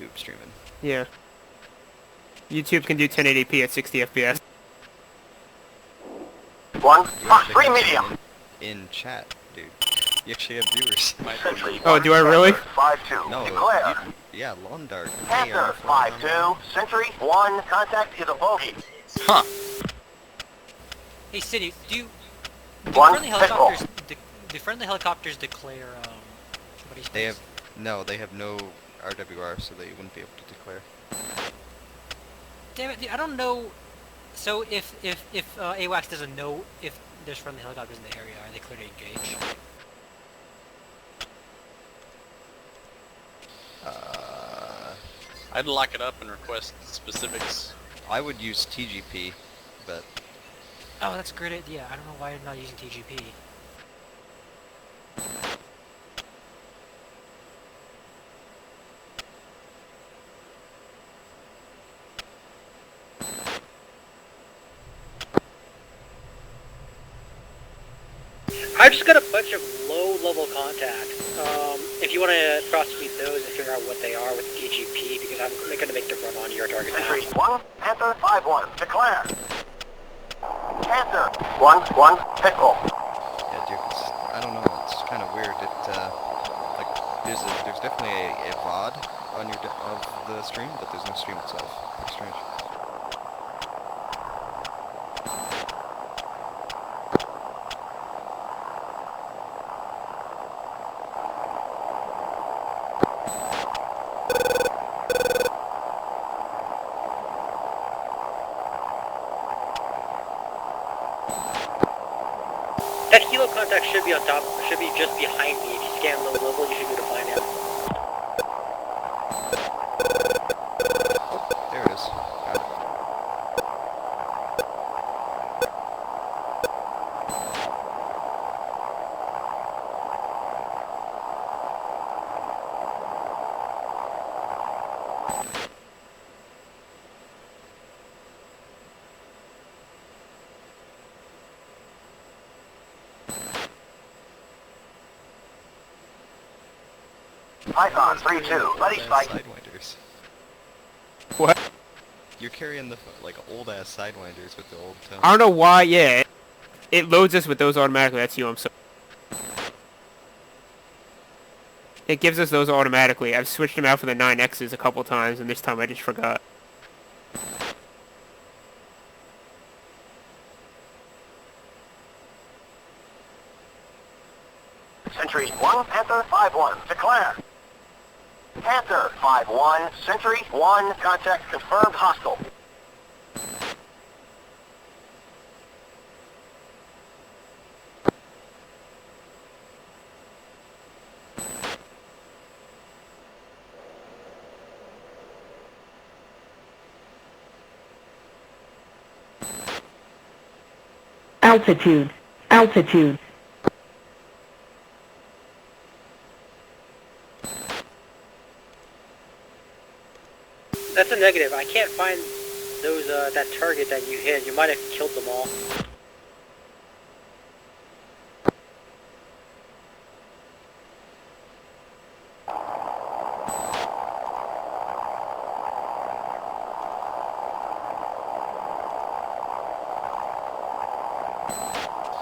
YouTube streaming. Yeah. YouTube can do 1080p at 60 FPS. One, Fox 3 medium. In chat, dude. You actually have viewers. Oh, do I really? 5-2. No, Declare. yeah, Lawn Dart. Panther 5-2. Sentry 1. Contact is a bogey. Huh. Hey, City, do One friendly helicopters declare, what do you They have, no, they have no RWR, so they wouldn't be able to declare. Damn it, I don't know. So if AWACS doesn't know if there's friendly helicopters in the area, are they clear to engage? I'd lock it up and request specifics. I would use TGP, but... Oh, that's a great idea. I don't know why I'm not using TGP. I've just got a bunch of low-level contacts. If you want to cross-tweet those and figure out what they are with TGP, because I'm going to make them run on your target now. Sentry 1. Panther 5-1. Declare. Panther 1-1. Pickle. Yeah, dude, I don't know, it's kind of weird. It, like, there's definitely a VOD on your of the stream, but there's no stream itself. It's strange. That helo contact should be on top, should be just behind me. If you scan low level, you should be able to find him. There it is. Got it. Python 3-2. Ready spike. Sidewinders. What? You're carrying the, like, old-ass Sidewinders with the old tone. I don't know why, yeah. It loads us with those automatically, that's you, I'm sorry. It gives us those automatically. I've switched them out for the 9Xs a couple times, and this time I just forgot. Sentry 1. Panther 5-1. Declare. Panther 5-1. Sentry 1. Contact confirmed hostile. Altitude. Altitude. That's a negative. I can't find those, that target that you hit. You might have killed them all.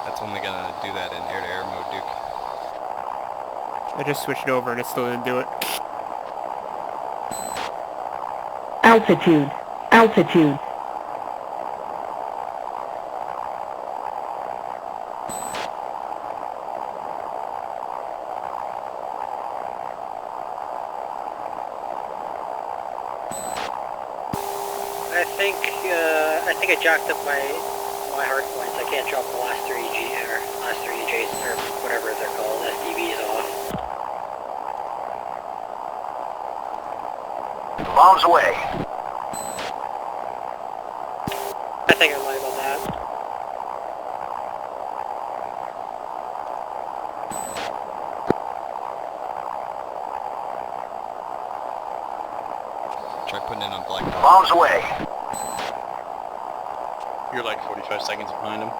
That's only gonna do that in air-to-air mode, Duke. I just switched over and it still didn't do it. Altitude. Altitude. I think I jacked up my hard points. I can't drop the last three EJs or whatever they're called, SDVs off. Bombs away. I think I lied about that. Try putting it on black dot. Bombs away. You're like 45 seconds behind him.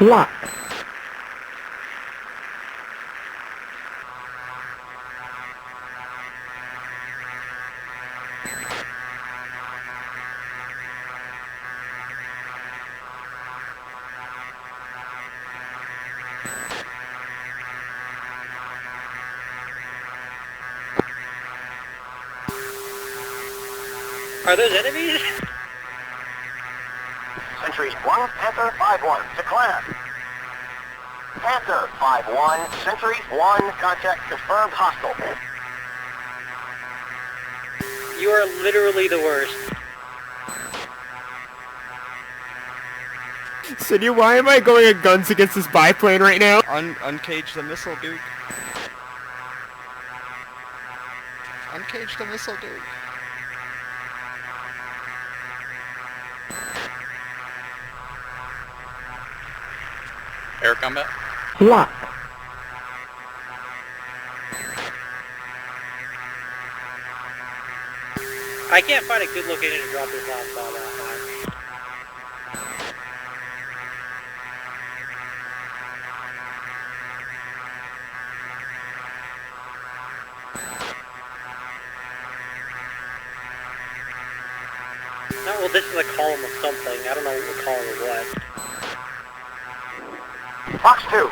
Lock. Are those enemies? Sentry 1, Panther 5-1, declare. Panther 5-1, Sentry 1, contact confirmed hostile. You are literally the worst. Sydney, why am I going at guns against this biplane right now? Uncage the missile, dude. Uncage the missile, dude. Air combat? Lock. I can't find a good location to drop this last bomb off on. No, well, this is a column of something. I don't know what column of what. Fox 2.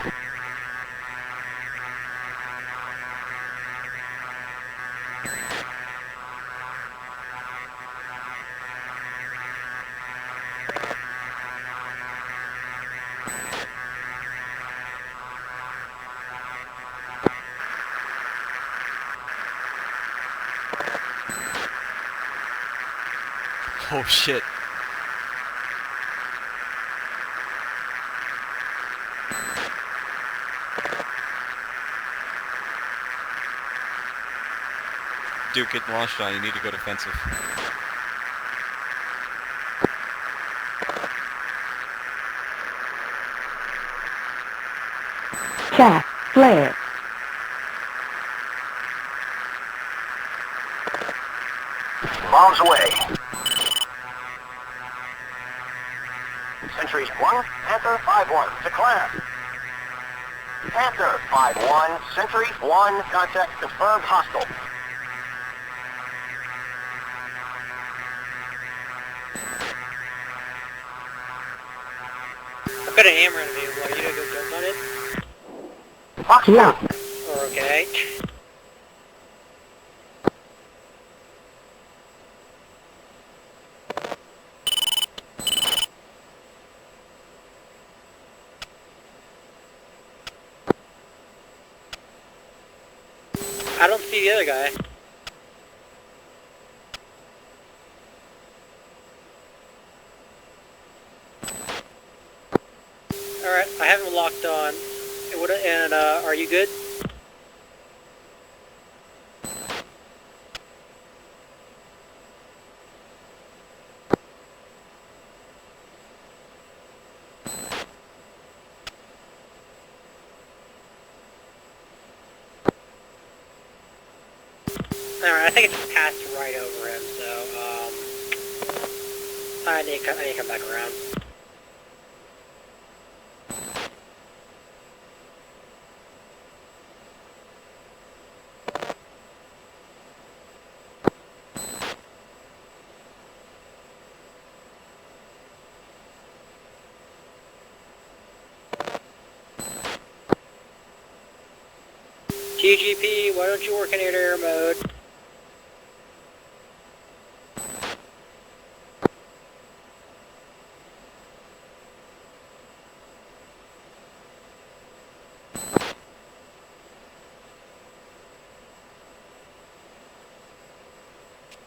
Oh shit. Duke, get launched on. You need to go defensive. Chaff. Flare. Bombs away. Sentry 1, Panther 5-1, declare. Panther 5-1, Sentry 1, contact confirmed hostile. I've got a hammer available. Are you gonna go jump on it? Fox 2. Lock. Or okay. I don't see the other guy. Alright, I have him locked on. And are you good? Alright, I think it just passed right over him, so, I need to come back around. TGP, why don't you work in air mode? What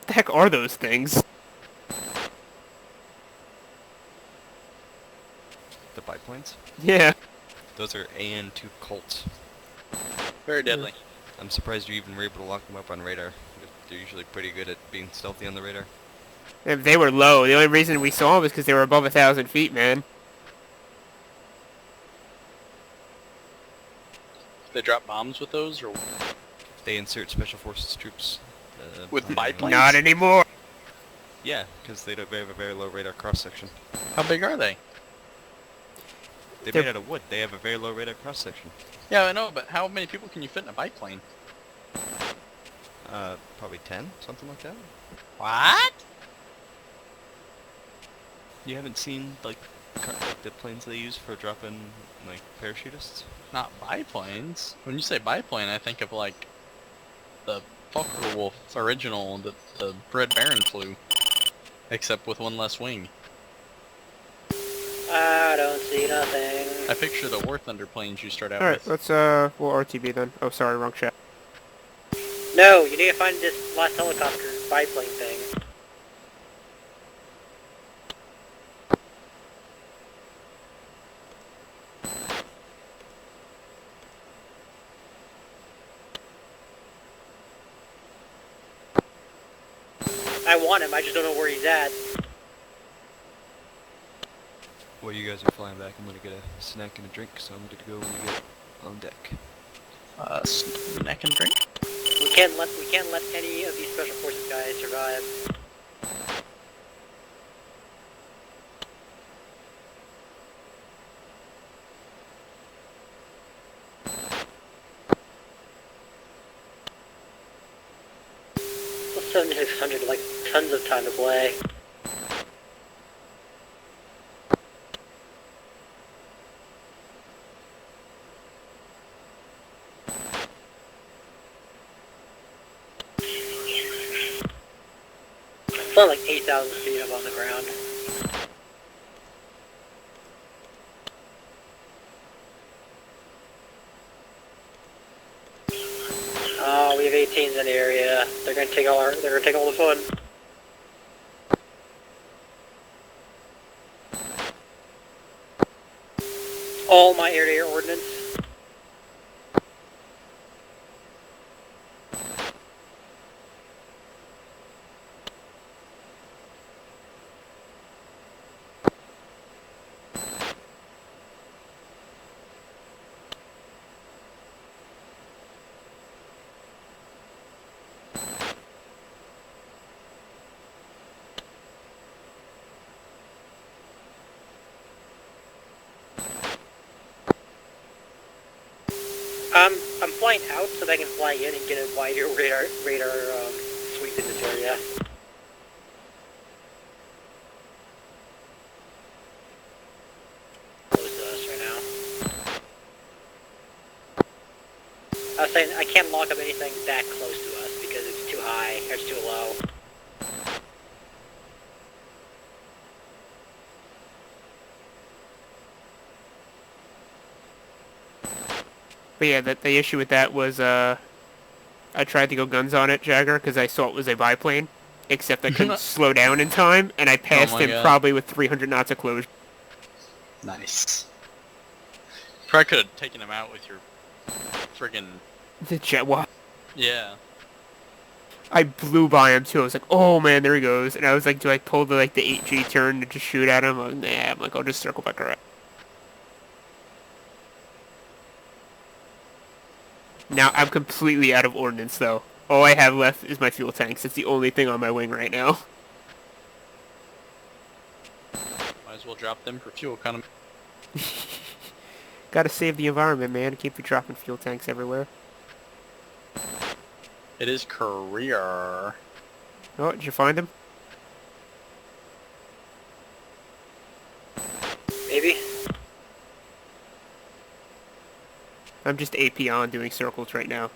the heck are those things? The biplanes? Yeah. Those are AN-2 Colts. Very deadly. I'm surprised you even were able to lock them up on radar. They're usually pretty good at being stealthy on the radar. If they were low. The only reason we saw them was because they were above 1,000 feet, man. They drop bombs with those, or They insert special forces troops. with on- biplanes? Not anymore. Yeah, because they have a very low radar cross section. How big are they? They're They're- made out of wood. They have a very low radar cross section. Yeah, I know, but how many people can you fit in a biplane? Probably 10, something like that. What? You haven't seen like the planes they use for dropping like parachutists? Not biplanes. When you say biplane, I think of like the Focke-Wulf original that the Red Baron flew, except with one less wing. I don't see nothing. I picture the War Thunder planes you start out Alright, with. let's, we'll RTB then. Oh, sorry, wrong chat. No, you need to find this last helicopter biplane thing. I want him, I just don't know where he's at. Well, you guys are flying back. I'm gonna get a snack and a drink, so I'm gonna go when you get on deck. Snack and drink? We can't let any of these special forces guys survive. Well, 7600, like tons of time to play. It's not like 8,000 feet up on the ground. Oh, we have 18s in the area. They're gonna take all the fun. All my air-to-air ordnance. I'm flying out so that I can fly in and get a wider radar sweep in this area. Close to us right now. I was saying I can't lock up anything that close to us because it's too high or it's too low. But yeah, the issue with that was, I tried to go guns on it, Jagger, because I saw it was a biplane, except I couldn't slow down in time, and I passed my him God. probably with 300 knots of closure. Nice. Probably could have taken him out with your friggin' The jet wa- yeah. I blew by him too. I was like, oh man, there he goes. And I was like, do I pull the 8G turn to just shoot at him? I'm like, nah, I'm like, I'll just circle back around. Now, I'm completely out of ordnance, though. All I have left is my fuel tanks. It's the only thing on my wing right now. Might as well drop them for fuel economy. Gotta save the environment, man. Can't be dropping fuel tanks everywhere. It is career. Oh, did you find him? Maybe. I'm just AP on doing circles right now.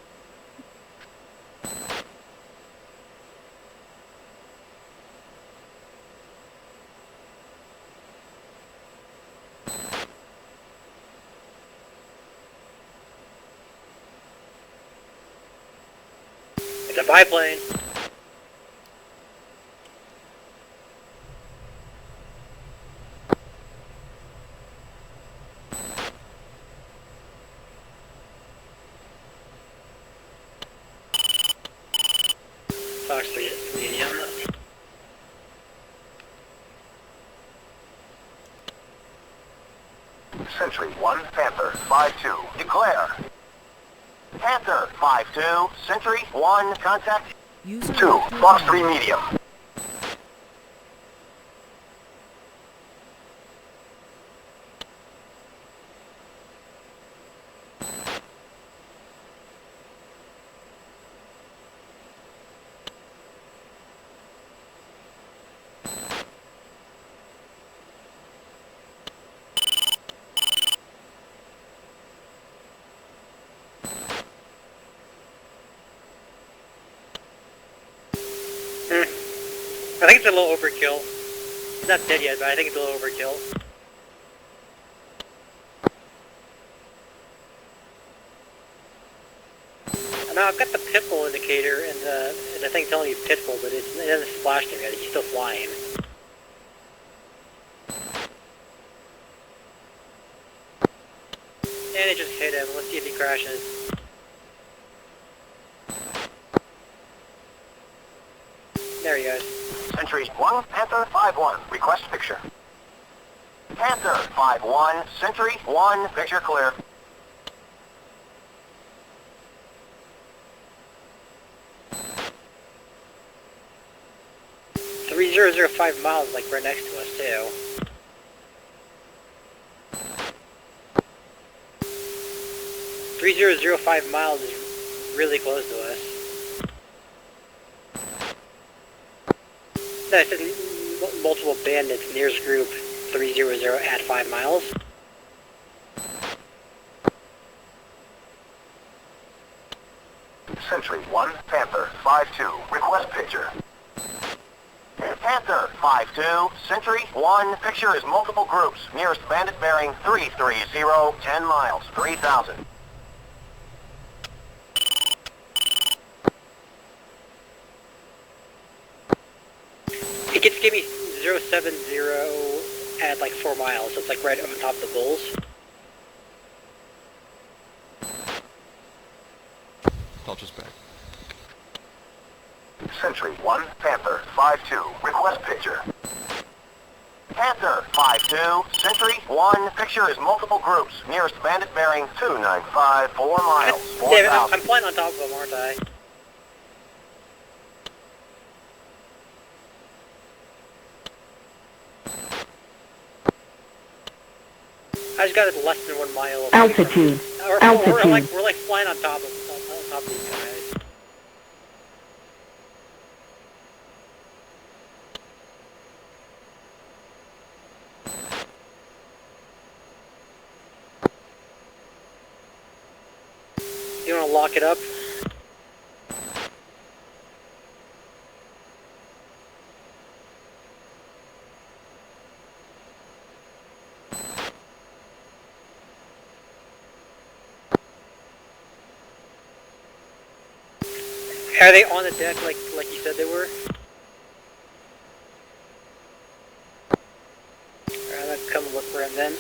It's a biplane. Fox 3 medium. Sentry 1, Panther 5-2. Declare. Panther 5-2. Sentry 1, contact. User 2, Fox 3 medium. I think it's a little overkill. It's not dead yet, but I think it's a little overkill. Now I've got the pitbull indicator and the thing telling you pitbull, but it hasn't splashed him yet. He's still flying. And it just hit him. Let's see if he crashes. There he goes. Sentry 1, Panther 5-1, request picture. Panther 5-1, Sentry 1, picture clear. .3005 miles, like right next to us too. .3005 miles is really close to us. No, it says multiple bandits, nearest group 300 at 5 miles. Sentry 1, Panther 5-2, request picture. Panther 5-2, Sentry 1, picture is multiple groups, nearest bandit bearing 330, 10 miles, 3000. It gets give me 070 at like 4 miles, so it's like right on top of the bulls. Vulture's back. Sentry 1, Panther 5-2, request picture. Panther 5-2, Sentry 1, picture is multiple groups, nearest bandit bearing 295, 4 miles, David, 4000. I'm flying on top of them, aren't I? I just got it less than 1 mile. Altitude. We're Altitude. like flying on top of these guys. You want to lock it up? Are they on the deck like you said they were? Alright, let's come look for him then.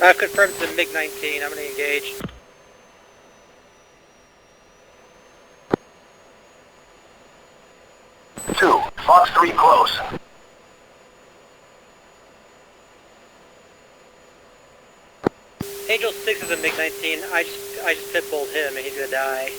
I've confirmed the MiG-19. I'm going to engage. Two, Fox 3 close. Angel 6 is a MiG-19. I just pitbulled him and he's going to die.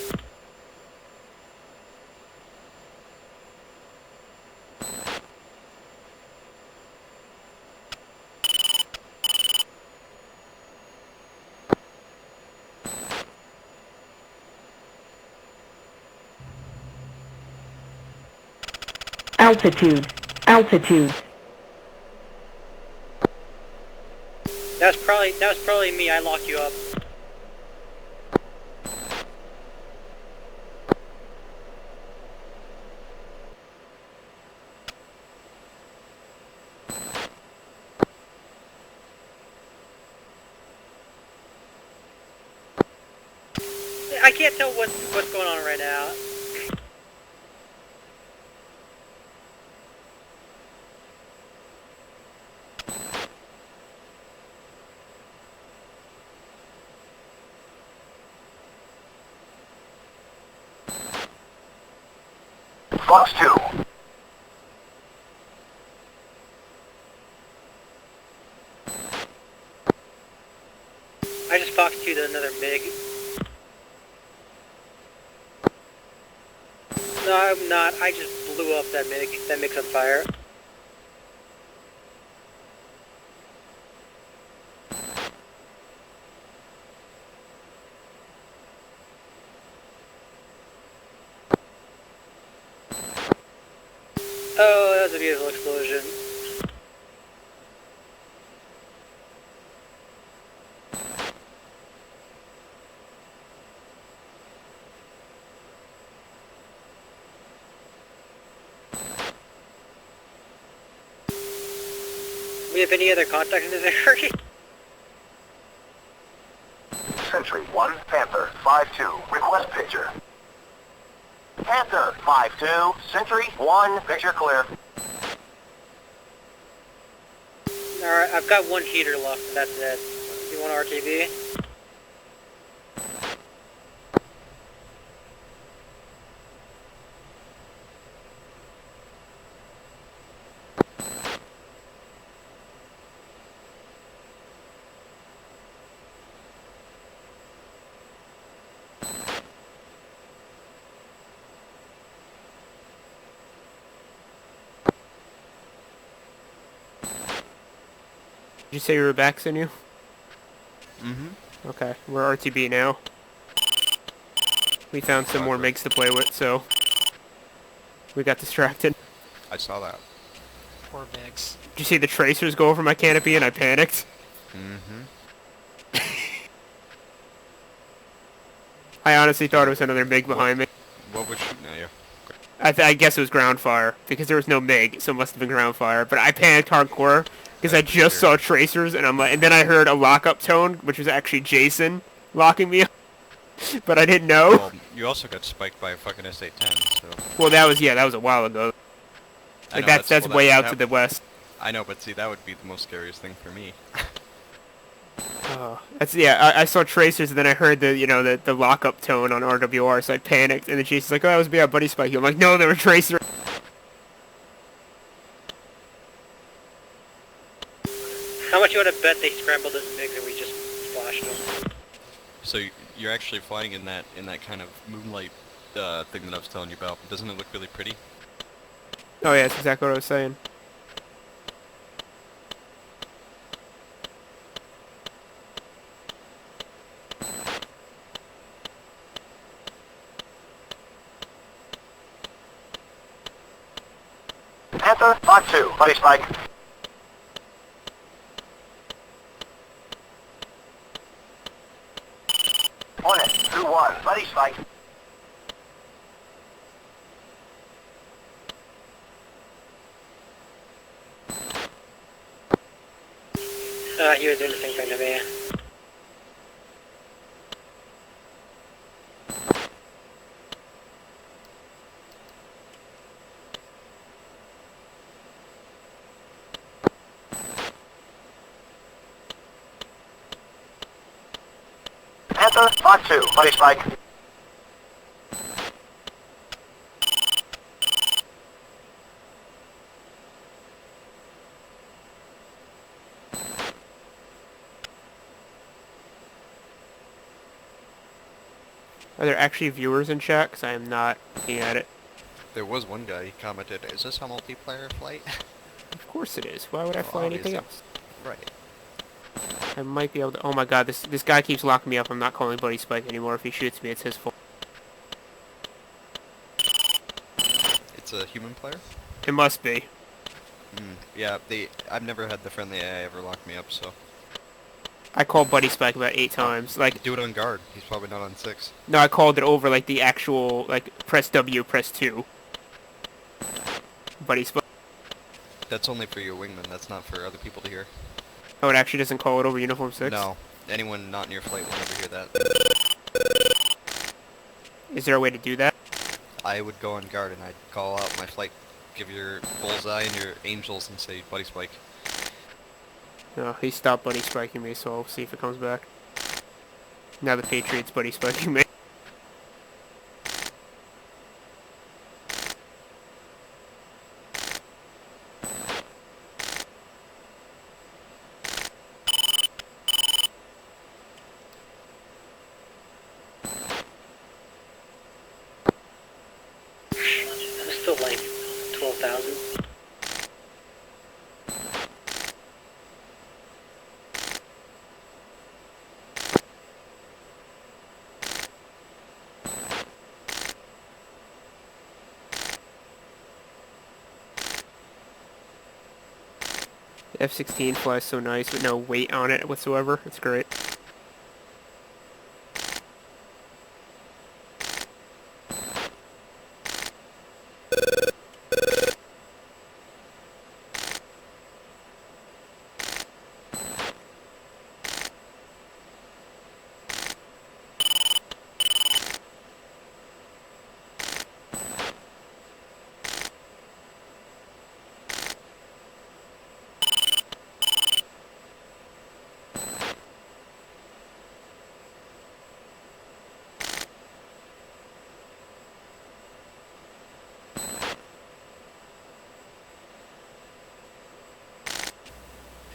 Altitude. Altitude. That was probably me. I locked you up. I can't tell what's going on right now. Fox 2. I just Fox 2'd another MiG. No, I'm not. I just blew up that MiG. That MiG's on fire. Oh, that was a beautiful explosion. We have any other contact in this area? Sentry 1, Panther 5-2, request picture. Panther 5-2, Sentry 1, picture clear. Alright, I've got one heater left, and that's it. You want RTV? Did you say you were back, Sinew? Mm-hmm. Okay, we're RTB now. We found some more MiGs to play with, so we got distracted. I saw that. Poor Migs. Did you see the tracers go over my canopy and I panicked? Mm-hmm. I honestly thought it was another MiG behind me. What was shooting at you? I guess it was ground fire, because there was no MiG, so it must have been ground fire. But I panicked hardcore, because I just saw tracers, and I'm like, and then I heard a lockup tone, which was actually Jason locking me up. But I didn't know. Well, you also got spiked by a fucking S810, so... Well, that was a while ago. I Like know, that's well, way out that- to the west. I know, but see, that would be the most scariest thing for me. I saw tracers, and then I heard the lockup tone on RWR, so I panicked, and then Jason's like, oh, that was me, buddy Spike. I'm like, no, they were tracers. How much you want to bet they scrambled those MiGs and we just flashed them? So you're actually flying in that kind of moonlight thing that I was telling you about. Doesn't it look really pretty? Oh yeah, that's exactly what I was saying. Panther 5-2, buddy spike. Hornet 2-1, buddy spike. He was doing the same thing to me. Panther 5-2, buddy spike. Are there actually viewers in chat? Because I am not looking at it. There was one guy, he commented, is this a multiplayer flight? Of course it is. Why would I Well, fly anything obviously. else? Right. I might be able to... Oh my god, this guy keeps locking me up. I'm not calling Buddy Spike anymore. If he shoots me, it's his fault. It's a human player? It must be. Yeah, I've never had the friendly AI ever lock me up, so... I called Buddy Spike about 8 times. Like, Do it on guard. He's probably not on 6. no, I called it over like the actual, like, press W, press 2. Buddy Spike. That's only for your wingman, that's not for other people to hear. Oh, it actually doesn't call it over Uniform 6? No. Anyone not in your flight will never hear that. Is there a way to do that? I would go on guard and I'd call out my flight, give your bullseye and your angels and say, Buddy Spike. No, he stopped Buddy Spiking me, so I'll see if it comes back. Now the Patriots Buddy Spiking me. I'm still like 12,000. F-16 flies so nice with no weight on it whatsoever. It's great.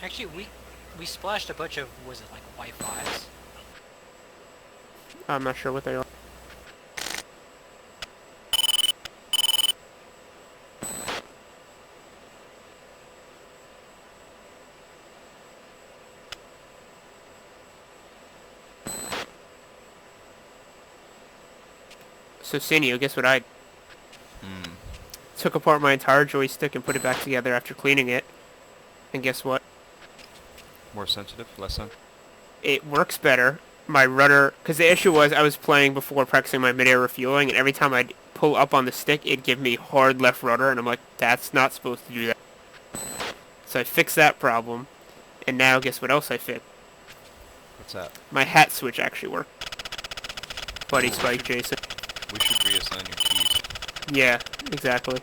Actually, we splashed a bunch of, was it like white fives? I'm not sure what they are. So, Sinio, guess what I Hmm. took apart my entire joystick and put it back together after cleaning it. And guess what? More sensitive, less sensitive. It works better. My rudder, because the issue was I was playing before practicing my mid-air refueling, and every time I'd pull up on the stick, it'd give me hard left rudder, and I'm like, that's not supposed to do that. So I fixed that problem, and now guess what else I fixed? What's that? My hat switch actually worked. Buddy Ooh, Spike Jason. We should reassign your keys. Yeah, exactly.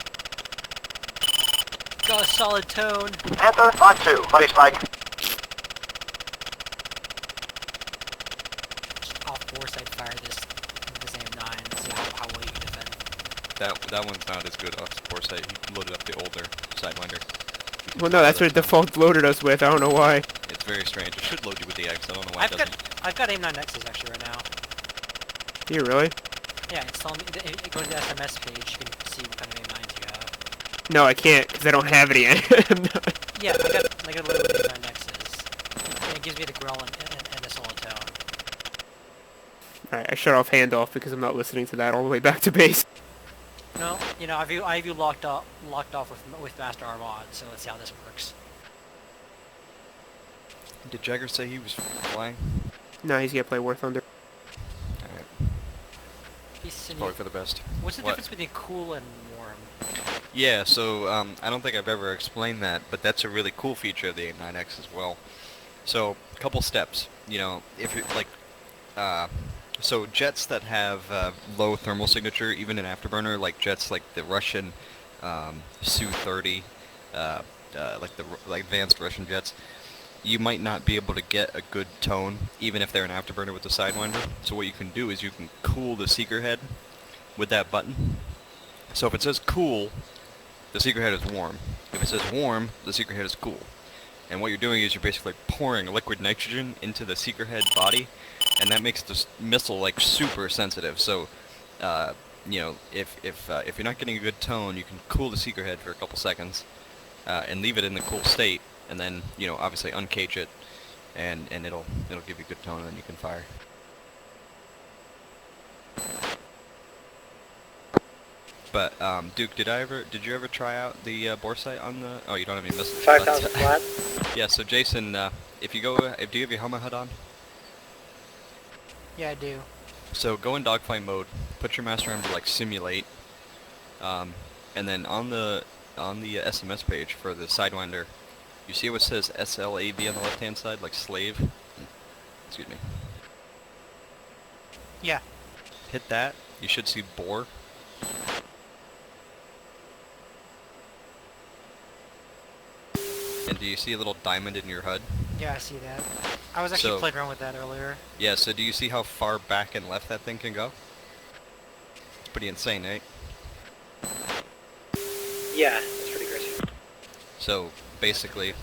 Got a solid tone. Panther 5-2, buddy spike. I'll foresight fire this AM9 and see how well you can defend. That one's not as good off the foresight. He loaded up the older Sidewinder. Well, no, that's what default loaded us with. I don't know why. It's very strange. It should load you with the X. I don't know why it doesn't. I've got AM9X's actually right now. Do you really? Yeah, it's telling me, go to the SMS page, you can see what kind of AM9s you have. No, I can't, because I don't have any. Yeah, I got a load of AM9X's. And it gives me the growl and the solid tone. Alright, I shut off handoff because I'm not listening to that all the way back to base. No, you know, I have you locked off with Master Armad, so let's see how this works. Did Jagger say he was flying? No, he's gonna play War Thunder. Alright. Probably for the best. What's the What? difference between cool and warm? Yeah, so I don't think I've ever explained that, but that's a really cool feature of the A9X as well. So, a couple steps. You know, if you like, so jets that have low thermal signature, even in afterburner, like jets like the Russian Su-30, like advanced Russian jets, you might not be able to get a good tone, even if they're an afterburner with the Sidewinder. So what you can do is you can cool the seeker head with that button. So if it says cool, the seeker head is warm. If it says warm, the seeker head is cool. And what you're doing is you're basically pouring liquid nitrogen into the seeker head body, and that makes the missile like super sensitive. So, you know, if you're not getting a good tone, you can cool the seeker head for a couple seconds, and leave it in the cool state, and then obviously uncage it, and it'll give you good tone, and then you can fire. But Duke, did you ever try out the bore sight on the? Oh, you don't have any missiles. 5,000 flat. Yeah. So Jason, do you have your helmet HUD on? Yeah, I do. So go in dogfight mode. Put your master arm to like simulate, and then on the SMS page for the Sidewinder, you see what says SLAV on the left hand side, like slave. Excuse me. Yeah. Hit that. You should see bore. And do you see a little diamond in your HUD? Yeah, I see that. I was actually So- playing around with that earlier. Yeah, so do you see how far back and left that thing can go? It's pretty insane, right? Yeah, that's pretty crazy. So basically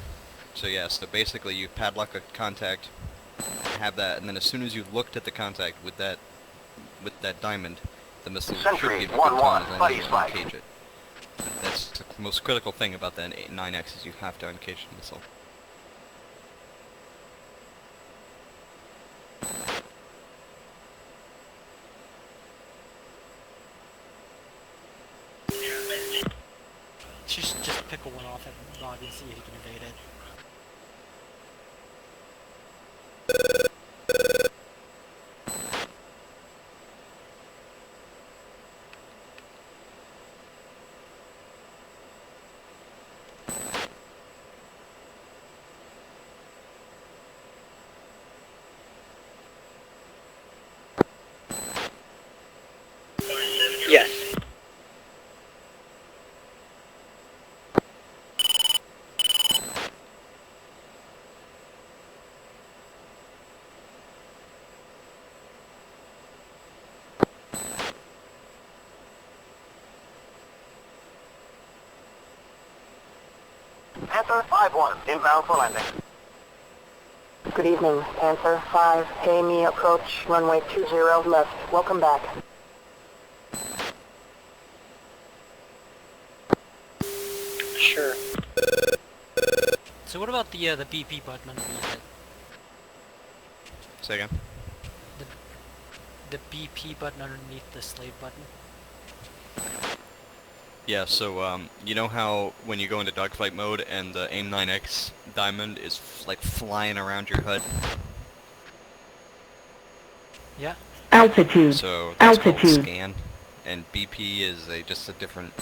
you padlock a contact, have that, and then as soon as you looked at the contact with that diamond, the missile should Sentry, give you good 1-1, tone as long buddy as you spike. uncage it. That's the most critical thing about that 9X is you have to uncage the missile. Just pickle one off at Rob and see if he can evade it. Yes. Panther 5-1, inbound for landing. Good evening, Panther 5. Pay me approach runway 20 left. Welcome back. Sure. So what about the BP button underneath it? Say again. The BP button underneath the slave button? Yeah, so you know how when you go into dogfight mode and the AIM-9X diamond is like flying around your HUD? Yeah. Altitude. So that's called Altitude. scan, and BP is just a different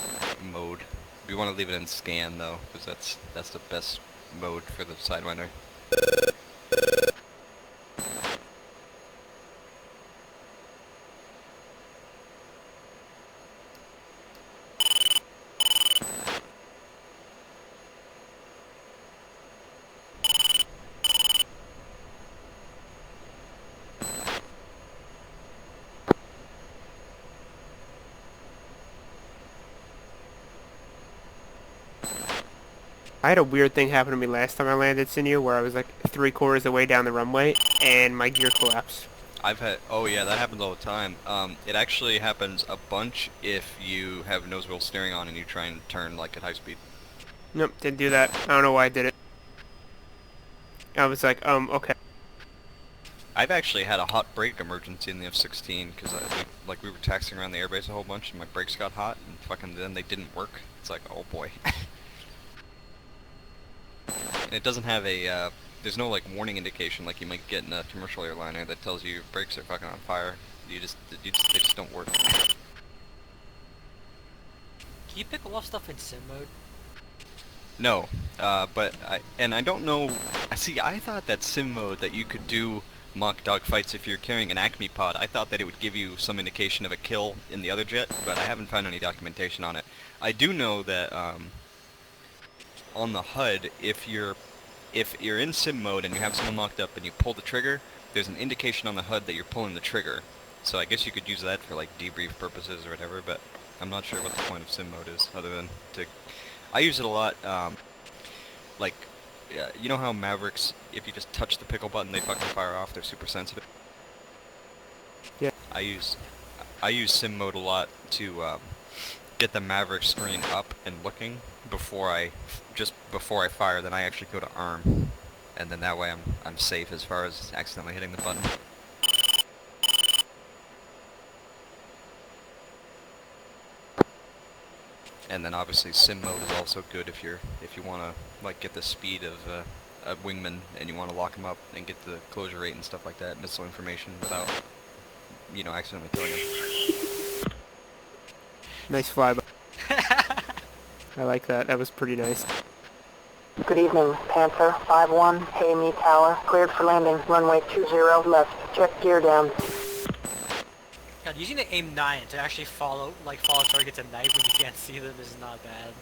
mode. We want to leave it in scan though, because that's the best mode for the Sidewinder. I had a weird thing happen to me last time I landed Sinew, where I was like 3/4 of the way down the runway, and my gear collapsed. Oh yeah, that happens all the time. It actually happens a bunch if you have nose wheel steering on and you try and turn like at high speed. Nope, didn't do that. I don't know why I did it. I was like, okay. I've actually had a hot brake emergency in the F-16 because we were taxiing around the airbase a whole bunch and my brakes got hot and fucking then they didn't work. It's like, oh boy. And it doesn't have a, there's no like warning indication like you might get in a commercial airliner that tells you your brakes are fucking on fire. They just don't work. Can you pick off stuff in sim mode? No, but I don't know. See, I thought that sim mode that you could do mock dogfights if you're carrying an Acme pod. I thought that it would give you some indication of a kill in the other jet, but I haven't found any documentation on it. I do know that on the HUD, if you're in sim mode and you have someone locked up and you pull the trigger, there's an indication on the HUD that you're pulling the trigger. So I guess you could use that for like debrief purposes or whatever, but I'm not sure what the point of sim mode is other than to. I use it a lot, like, you know how Mavericks, if you just touch the pickle button, they fucking fire off, they're super sensitive? Yeah. I use sim mode a lot to get the Maverick screen up and looking before I fire, then I actually go to arm. And then that way I'm safe as far as accidentally hitting the button. And then obviously sim mode is also good if you want to like get the speed of a wingman and you want to lock him up and get the closure rate and stuff like that, missile information without accidentally killing him. Nice flyby. I like that. That was pretty nice. Good evening, Panther 5-1. Pay me tower. Cleared for landing. Runway 20 left. Check gear down. God, using the AIM-9 to actually follow targets at night when you can't see them is not bad.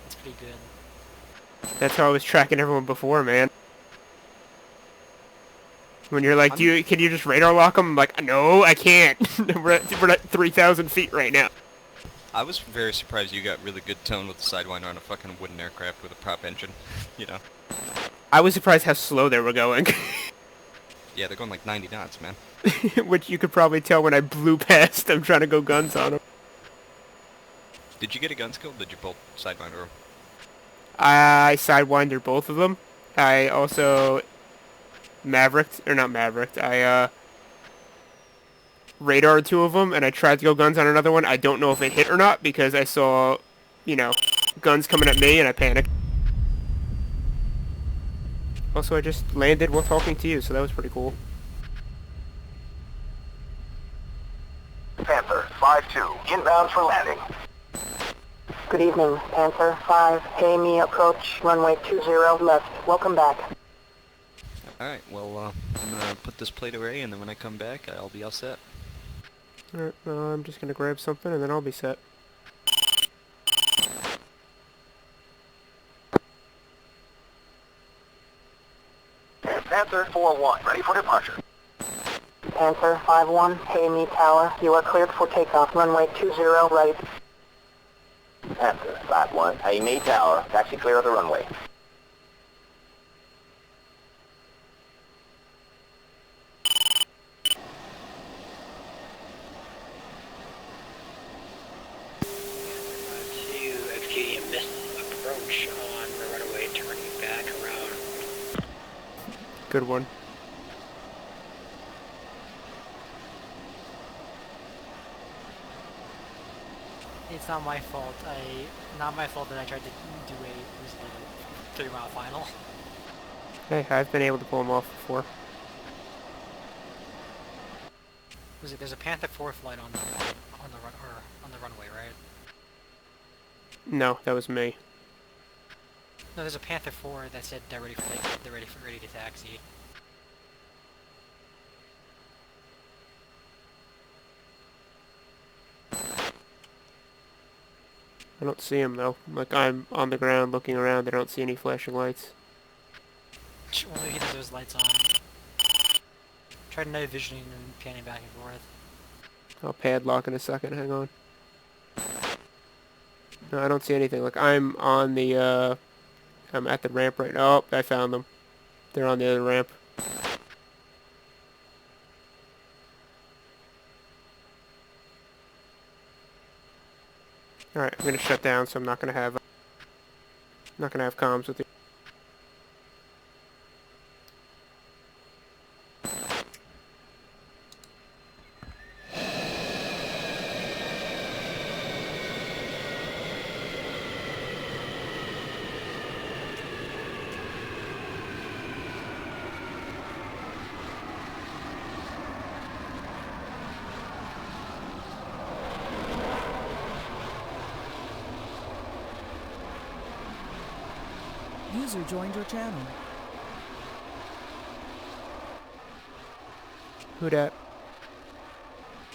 It's pretty good. That's how I was tracking everyone before, man. When you're like, can you just radar lock them? I'm like, no, I can't. we're at 3,000 feet right now. I was very surprised you got really good tone with the Sidewinder on a fucking wooden aircraft with a prop engine, I was surprised how slow they were going. Yeah, they're going like 90 knots, man. Which you could probably tell when I blew past them trying to go guns on them. Did you get a gun skill? Did you both Sidewinder? I sidewinder both of them. I also not Mavericked. I radared two of them, and I tried to go guns on another one. I don't know if it hit or not because I saw, guns coming at me, and I panicked. Also, I just landed while talking to you, so that was pretty cool. Panther 5-2, inbound for landing. Good evening, Panther 5. Pay me approach. Runway 20 left. Welcome back. Alright, well, I'm gonna put this plate away, and then when I come back, I'll be all set. Alright, I'm just gonna grab something and then I'll be set. Panther 4-1, ready for departure. Panther 5-1, hey, me Tower. You are cleared for takeoff. Runway 20 right. Panther 5-1, hey, me Tower. Taxi clear of the runway. To executing a missed approach on the runway, turning back around. Good one. It's not my fault. Not my fault that I tried to do a 3-mile final. Hey, I've been able to pull them off before. Was it? There's a Panther 4 flight on the runway, right? No, that was me. No, there's a Panther 4 that said they're ready to taxi. I don't see him though. Like, I'm on the ground looking around, I don't see any flashing lights. Well, maybe he has those lights on. Tried night visioning and panning back and forth. I'll padlock in a second, hang on. No, I don't see anything. Like, I'm on the, I'm at the ramp right now. Oh, I found them. They're on the other ramp. Alright, I'm gonna shut down, so I'm not gonna have comms with you. User joined your channel. Who dat?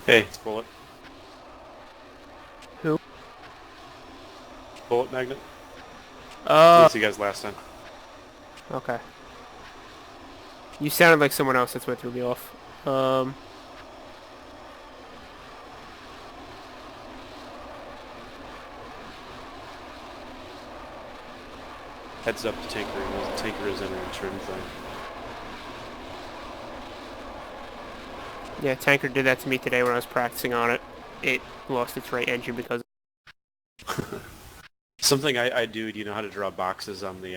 Hey, it's Bullet. Who? Bullet Magnet. Oh, Didn't see you guys last time. okay. You sounded like someone else, that's what threw me off. Heads up to tanker. The tanker is entering certain thing. Yeah, Tanker did that to me today when I was practicing on it. It lost its right engine because... Something I do. Do you know how to draw boxes on the